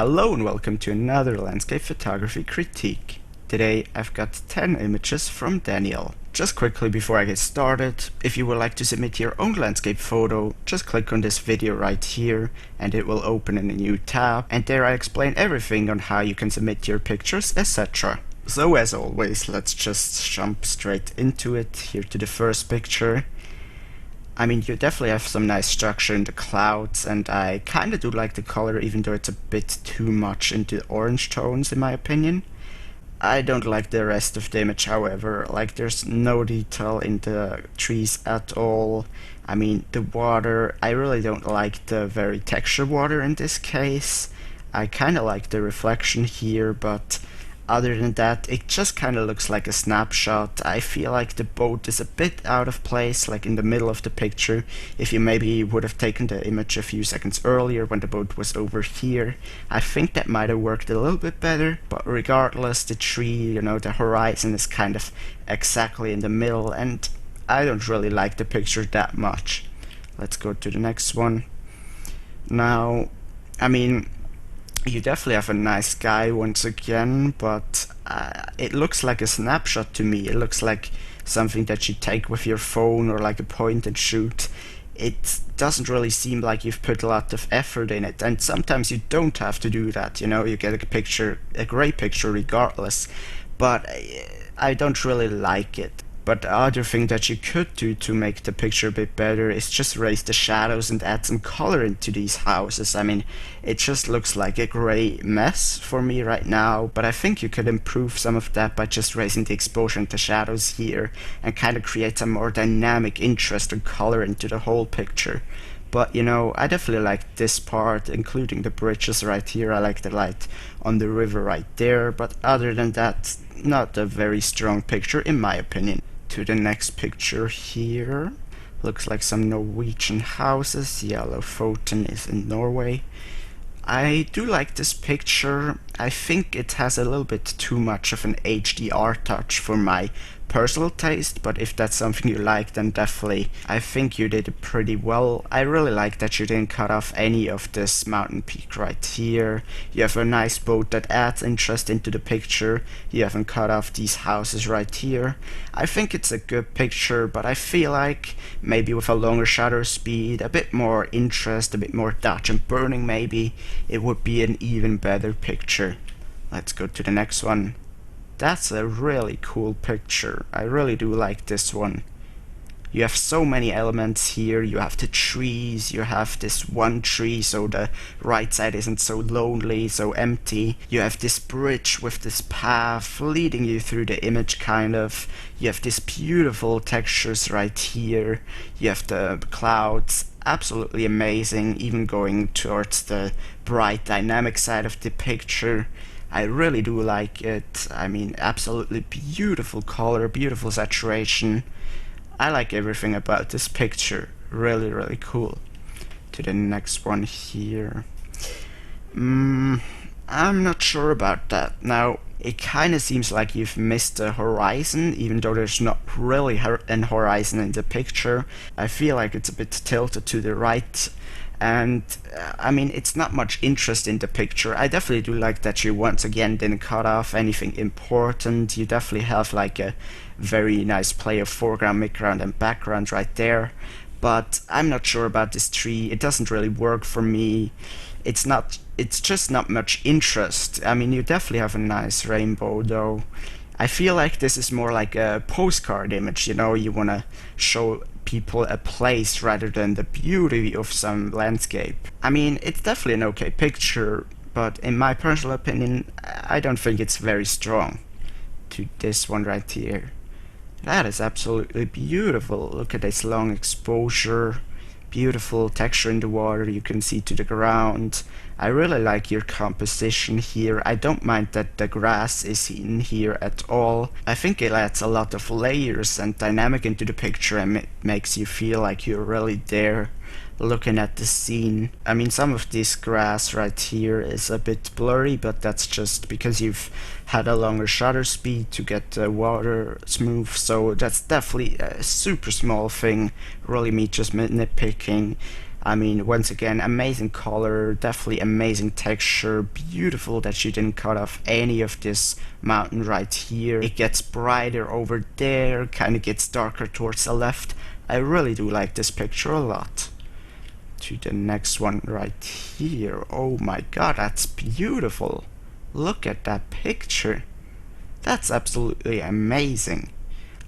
Hello and welcome to another landscape photography critique. Today I've got 10 images from Daniel. Just quickly before I get started, if you would like to submit your own landscape photo, just click on this video right here and it will open in a new tab, and there I explain everything on how you can submit your pictures, etc. So as always, let's just jump straight into it. Here to the first picture. I mean, you definitely have some nice structure in the clouds, and I kinda do like the color, even though it's a bit too much into orange tones in my opinion. I don't like the rest of the image, however. Like, there's no detail in the trees at all. I mean, the water, I really don't like the very textured water in this case. I kinda like the reflection here, but other than that, it just kind of looks like a snapshot. I feel like the boat is a bit out of place, like in the middle of the picture. If you maybe would have taken the image a few seconds earlier when the boat was over here, I think that might have worked a little bit better. But regardless, the tree, the horizon is kind of exactly in the middle, and I don't really like the picture that much. Let's go to the next one. Now, I mean, you definitely have a nice sky once again, but it looks like a snapshot to me. It looks like something that you take with your phone or like a point and shoot. It doesn't really seem like you've put a lot of effort in it, and sometimes you don't have to do that. You get a great picture regardless, but I don't really like it. But the other thing that you could do to make the picture a bit better is just raise the shadows and add some color into these houses. I mean, it just looks like a gray mess for me right now, but I think you could improve some of that by just raising the exposure and the shadows here and kind of create a more dynamic, interesting color into the whole picture. But I definitely like this part, including the bridges right here. I like the light on the river right there, but other than that, not a very strong picture in my opinion. To the next picture here. Looks like some Norwegian houses. Yellowfoten is in Norway. I do like this picture. I think it has a little bit too much of an HDR touch for my personal taste, but if that's something you like, then definitely I think you did it pretty well. I really like that you didn't cut off any of this mountain peak right here. You have a nice boat that adds interest into the picture. You haven't cut off these houses right here. I think it's a good picture, but I feel like maybe with a longer shutter speed, a bit more interest, a bit more dodge and burning maybe, it would be an even better picture. Let's go to the next one. That's a really cool picture. I really do like this one. You have so many elements here. You have the trees, you have this one tree so the right side isn't so lonely, so empty. You have this bridge with this path leading you through the image kind of. You have these beautiful textures right here. You have the clouds, absolutely amazing, even going towards the bright dynamic side of the picture. I really do like it. I mean, absolutely beautiful color, beautiful saturation. I like everything about this picture. Really, really cool. To the next one here. I'm not sure about that. Now, it kind of seems like you've missed the horizon, even though there's not really an horizon in the picture. I feel like it's a bit tilted to the right. And I mean, it's not much interest in the picture. I definitely do like that you once again didn't cut off anything important. You definitely have like a very nice play of foreground, midground and background right there. But I'm not sure about this tree. It doesn't really work for me. It's just not much interest. I mean, you definitely have a nice rainbow though. I feel like this is more like a postcard image, you want to show people a place rather than the beauty of some landscape. I mean, it's definitely an okay picture, but in my personal opinion, I don't think it's very strong. To this one right here. That is absolutely beautiful. Look at this long exposure. Beautiful texture in the water, you can see to the ground. I really like your composition here. I don't mind that the grass is in here at all. I think it adds a lot of layers and dynamic into the picture and it makes you feel like you're really there looking at the scene. I mean, some of this grass right here is a bit blurry, but that's just because you've had a longer shutter speed to get the water smooth, so that's definitely a super small thing, really me just nitpicking. I mean, once again, amazing color, definitely amazing texture, beautiful that you didn't cut off any of this mountain right here. It gets brighter over there, kind of gets darker towards the left. I really do like this picture a lot. To the next one right here. Oh my god, that's beautiful. Look at that picture. That's absolutely amazing.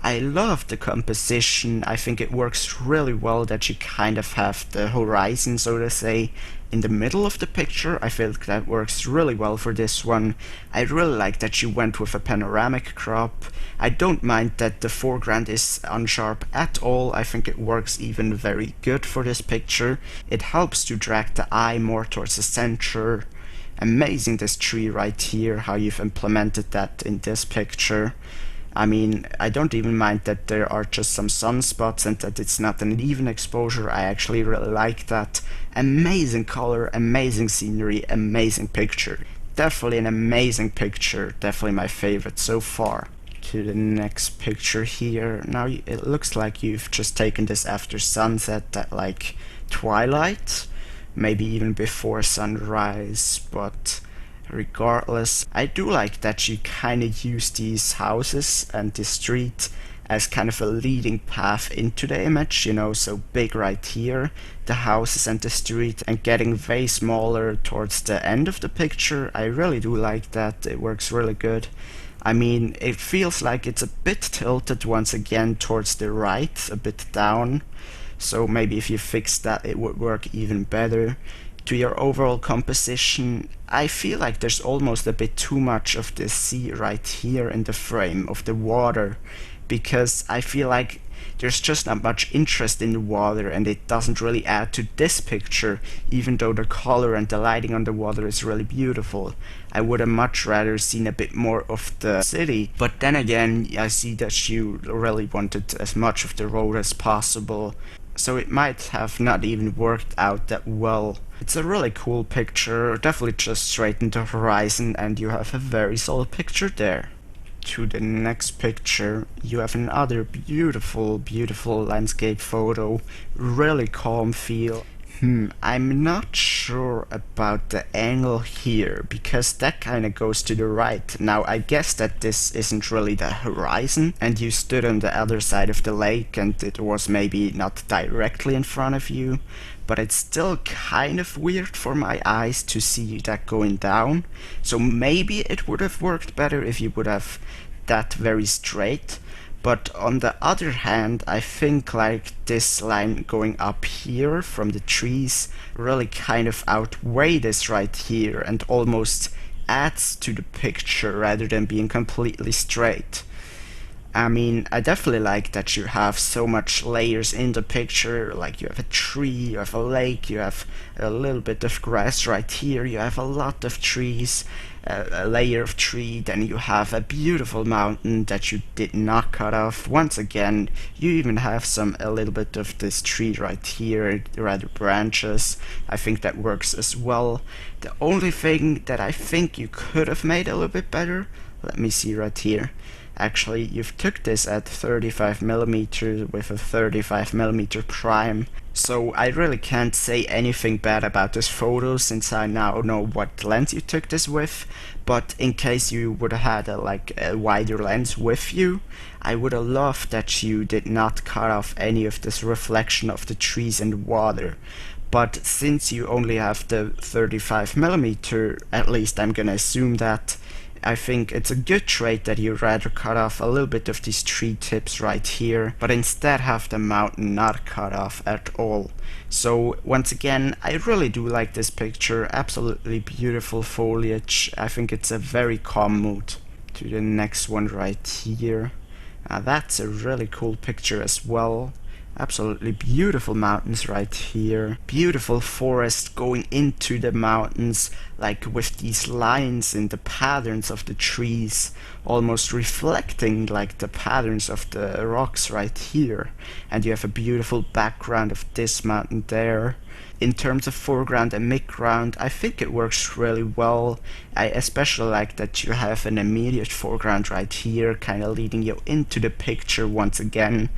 I love the composition. I think it works really well that you kind of have the horizon, so to say, in the middle of the picture. I feel that works really well for this one. I really like that you went with a panoramic crop. I don't mind that the foreground is unsharp at all. I think it works even very good for this picture. It helps to drag the eye more towards the center. Amazing, this tree right here, how you've implemented that in this picture. I mean, I don't even mind that there are just some sunspots and that it's not an even exposure. I actually really like that. Amazing color, amazing scenery, amazing picture. Definitely an amazing picture, definitely my favorite so far. To the next picture here. Now it looks like you've just taken this after sunset at like twilight, maybe even before sunrise, but regardless, I do like that you kind of use these houses and the street as kind of a leading path into the image, you know, so big right here, the houses and the street, and getting way smaller towards the end of the picture. I really do like that. It works really good. I mean, it feels like it's a bit tilted once again towards the right, a bit down, so maybe if you fix that it would work even better. To your overall composition, I feel like there's almost a bit too much of the sea right here in the frame of the water, because I feel like there's just not much interest in the water and it doesn't really add to this picture, even though the color and the lighting on the water is really beautiful. I would have much rather seen a bit more of the city, but then again, I see that you really wanted as much of the road as possible, so it might have not even worked out that well. It's a really cool picture, definitely just straighten the horizon and you have a very solid picture there. To the next picture, you have another beautiful, beautiful landscape photo, really calm feel. I'm not sure about the angle here, because that kind of goes to the right. Now, I guess that this isn't really the horizon, and you stood on the other side of the lake, and it was maybe not directly in front of you, but it's still kind of weird for my eyes to see that going down. So maybe it would have worked better if you would have that very straight. But on the other hand, I think like this line going up here from the trees really kind of outweigh this right here and almost adds to the picture rather than being completely straight. I mean, I definitely like that you have so much layers in the picture, like you have a tree, you have a lake, you have a little bit of grass right here, you have a lot of trees, a layer of tree, then you have a beautiful mountain that you did not cut off. Once again, you even have a little bit of this tree right here, rather branches. I think that works as well. The only thing that I think you could have made a little bit better, let me see right here. Actually, you've took this at 35mm with a 35mm prime, so I really can't say anything bad about this photo since I now know what lens you took this with. But in case you would have had a wider lens with you, I would have loved that you did not cut off any of this reflection of the trees and water. But since you only have the 35mm, at least I'm gonna assume that, I think it's a good trait that you rather cut off a little bit of these tree tips right here, but instead have the mountain not cut off at all. So once again, I really do like this picture, absolutely beautiful foliage. I think it's a very calm mood. To the next one right here. That's a really cool picture as well. Absolutely beautiful mountains right here. Beautiful forest going into the mountains, like with these lines in the patterns of the trees, almost reflecting like the patterns of the rocks right here. And you have a beautiful background of this mountain there. In terms of foreground and midground, I think it works really well. I especially like that you have an immediate foreground right here, kind of leading you into the picture once again.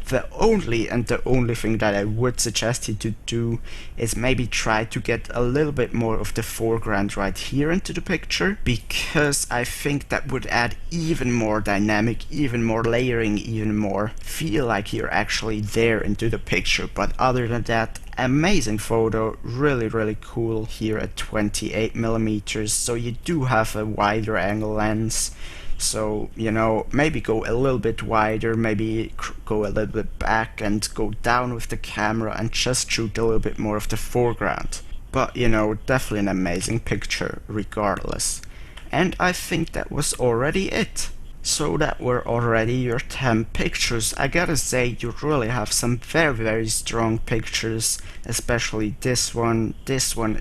The only thing that I would suggest you to do is maybe try to get a little bit more of the foreground right here into the picture, because I think that would add even more dynamic, even more layering, even more feel like you're actually there into the picture. But other than that, amazing photo, really cool here at 28mm, so you do have a wider angle lens. So, you know, maybe go a little bit wider, maybe go a little bit back and go down with the camera and just shoot a little bit more of the foreground. But, you know, definitely an amazing picture regardless. And I think that was already it. So that were already your 10 pictures. I gotta say, you really have some very strong pictures, especially this one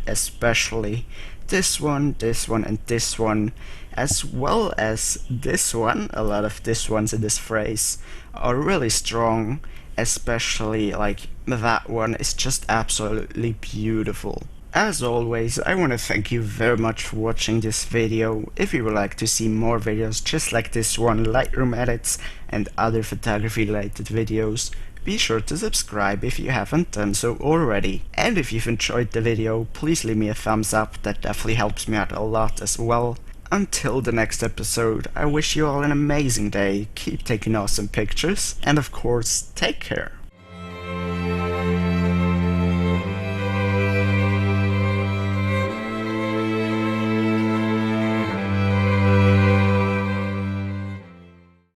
especially, this one, and this one, as well as this one. A lot of this ones in this phrase are really strong, especially like that one is just absolutely beautiful. As always, I want to thank you very much for watching this video. If you would like to see more videos just like this one, Lightroom edits and other photography related videos, be sure to subscribe if you haven't done so already. And if you've enjoyed the video, please leave me a thumbs up, that definitely helps me out a lot as well. Until the next episode, I wish you all an amazing day, keep taking awesome pictures, and of course, take care.